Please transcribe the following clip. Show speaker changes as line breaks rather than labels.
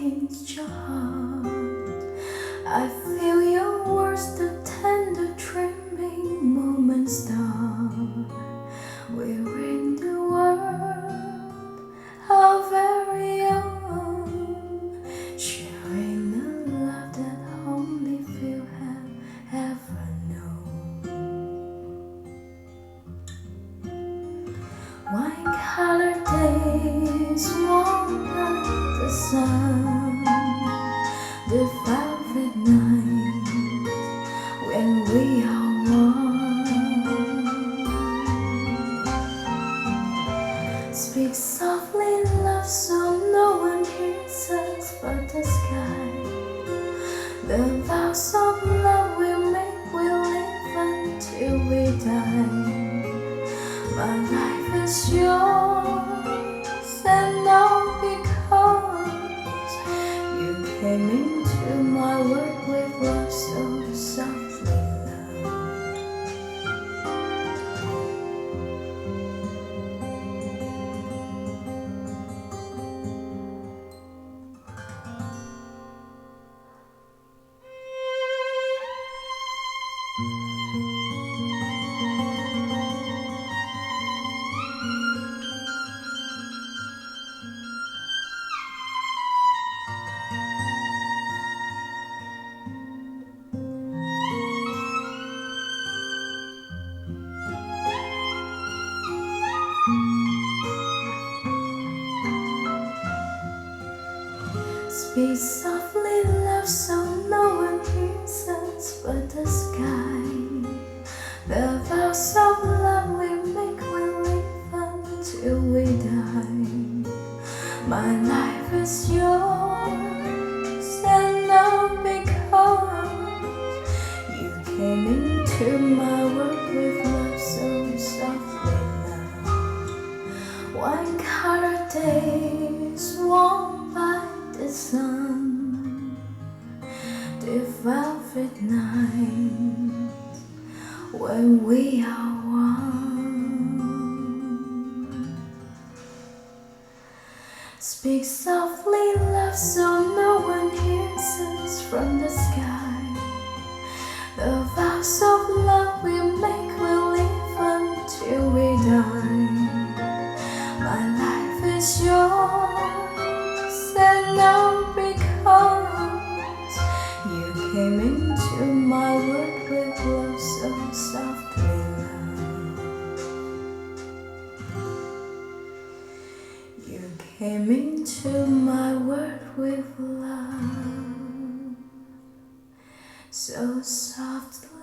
against your heart. I feel your words, the tender trembling moments start. We're in the world, our very own, sharing the love that only few have ever known. Wine-colored days warmed by the sun, the velvet night when we are one. Speak softly, love, so no one hears us but the sky. The vows of love we make, we live until we die. My life is yours, and all because you came into my world with love so softly, love. Speak softly, love, so no one hears us but the sky. The vows of love we make, we live until we die. My life is yours, and all because you came into my world with love so softly, love. Wine-colored days warmed by the sun, the velvet night when we are one. Speak softly, love, so no one hears us from the sky. The vows of love we make, we live until we die. My life is yours, and all because you came into my world with love so softly, love. You came into my world with love so softly.